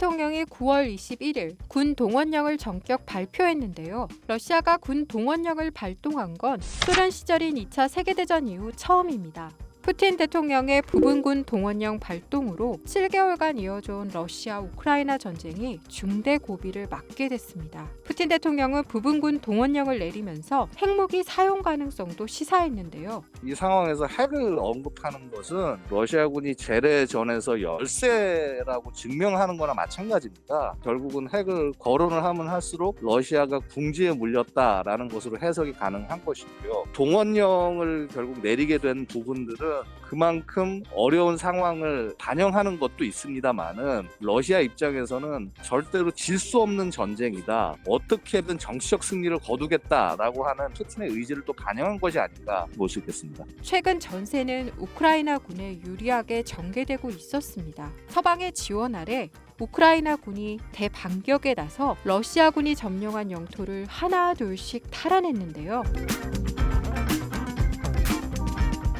대통령이 9월 21일 군 동원령을 전격 발표했는데요. 러시아가 군 동원령을 발동한 건 소련 시절인 2차 세계대전 이후 처음입니다. 푸틴 대통령의 부분군 동원령 발동으로 7개월간 이어져온 러시아 우크라이나 전쟁이 중대 고비를 맞게 됐습니다. 푸틴 대통령은 부분군 동원령을 내리면서 핵무기 사용 가능성도 시사했는데요. 이 상황에서 핵을 언급하는 것은 러시아군이 재래전에서 열세라고 증명하는 거나 마찬가지입니다. 결국은 핵을 거론을 하면 할수록 러시아가 궁지에 물렸다라는 것으로 해석이 가능한 것이고요. 동원령을 결국 내리게 된 부분들은 그만큼 어려운 상황을 반영하는 것도 있습니다만은 러시아 입장에서는 절대로 질 수 없는 전쟁이다. 어떻게든 정치적 승리를 거두겠다라고 하는 푸틴의 의지를 또 반영한 것이 아닌가 볼 수 있겠습니다. 최근 전세는 우크라이나군에 유리하게 전개되고 있었습니다. 서방의 지원 아래 우크라이나군이 대반격에 나서 러시아군이 점령한 영토를 하나 둘씩 탈환했는데요.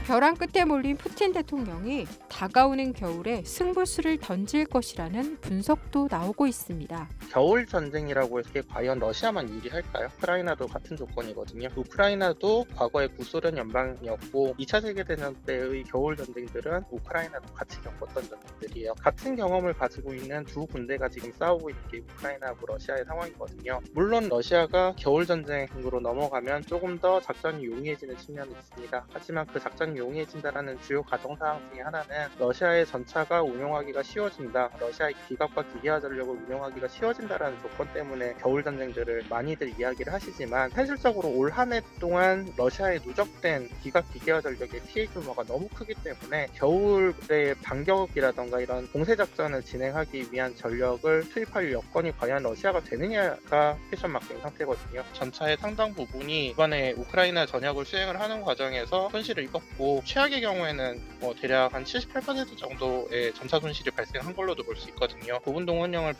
벼랑 끝에 몰린 푸틴 대통령이 다가오는 겨울에 승부수를 던질 것이라는 분석도 나오고 있습니다. 겨울 전쟁이라고 해서 이게 과연 러시아만 유리할까요? 우크라이나도 같은 조건이거든요. 우크라이나도 과거에 구소련 연방이었고 2차 세계대전 때의 겨울 전쟁들은 우크라이나도 같이 겪었던 전쟁들이에요. 같은 경험을 가지고 있는 두 군대가 지금 싸우고 있는 게 우크라이나하고 러시아의 상황이거든요. 물론 러시아가 겨울 전쟁으로 넘어가면 조금 더 작전이 용이해지는 측면이 있습니다. 하지만 그 작전이 용이해진다는 주요 가정사항 중에 하나는 러시아의 전차가 운용하기가 쉬워진다. 러시아의 기갑과 기계화 전력을 운용하기가 쉬워진다라는 조건 때문에 겨울 전쟁들을 많이들 이야기를 하시지만 현실적으로 올 한 해 동안 러시아에 누적된 기갑 기계화 전력의 피해 규모가 너무 크기 때문에 겨울에 반격이라던가 이런 공세 작전을 진행하기 위한 전력을 투입할 여건이 과연 러시아가 되느냐가 퀘션 마크인 상태거든요. 전차의 상당 부분이 이번에 우크라이나 전역을 수행을 하는 과정에서 손실을 입었고 최악의 경우에는 대략 한 78% 정도의 전차 손실이 발생한 걸로도 볼 수 있거든요. 부분 동원령을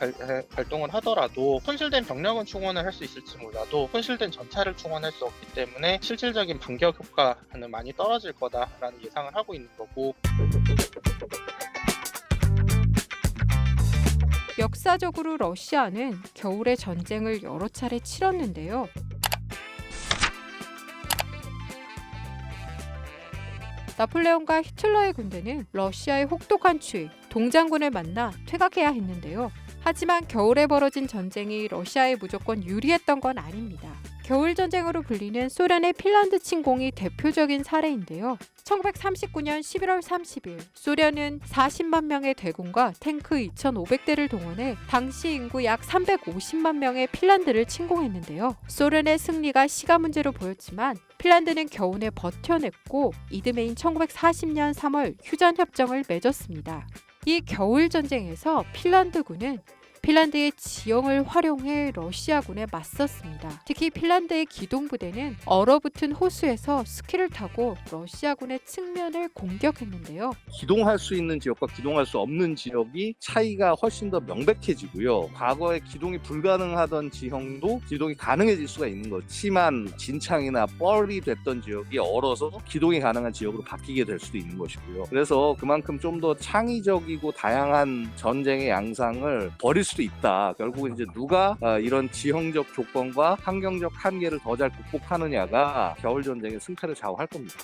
발동을 하더라도 손실된 병력은 충원을 할 수 있을지 몰라도 손실된 전차를 충원할 수 없기 때문에 실질적인 반격 효과는 많이 떨어질 거다라는 예상을 하고 있는 거고. 역사적으로 러시아는 겨울에 전쟁을 여러 차례 치렀는데요. 나폴레옹과 히틀러의 군대는 러시아의 혹독한 추위, 동장군을 만나 퇴각해야 했는데요. 하지만 겨울에 벌어진 전쟁이 러시아에 무조건 유리했던 건 아닙니다. 겨울 전쟁으로 불리는 소련의 핀란드 침공이 대표적인 사례인데요. 1939년 11월 30일 소련은 40만 명의 대군과 탱크 2,500대를 동원해 당시 인구 약 350만 명의 핀란드를 침공했는데요. 소련의 승리가 시간 문제로 보였지만 핀란드는 겨우내 버텨냈고 이듬해인 1940년 3월 휴전협정을 맺었습니다. 이 겨울 전쟁에서 핀란드군은 핀란드의 지형을 활용해 러시아군에 맞섰습니다. 특히 핀란드의 기동부대는 얼어붙은 호수에서 스키를 타고 러시아군의 측면을 공격했는데요. 기동할 수 있는 지역과 기동할 수 없는 지역이 차이가 훨씬 더 명백해지고요. 과거에 기동이 불가능하던 지형도 기동이 가능해질 수가 있는 것. 심한 진창이나 뻘이 됐던 지역이 얼어서 기동이 가능한 지역으로 바뀌게 될 수도 있는 것이고요. 그래서 그만큼 좀 더 창의적이고 다양한 전쟁의 양상을 벌일 수도 있다. 결국은 이제 누가 이런 지형적 조건과 환경적 한계를 더 잘 극복하느냐가 겨울 전쟁의 승패를 좌우할 겁니다.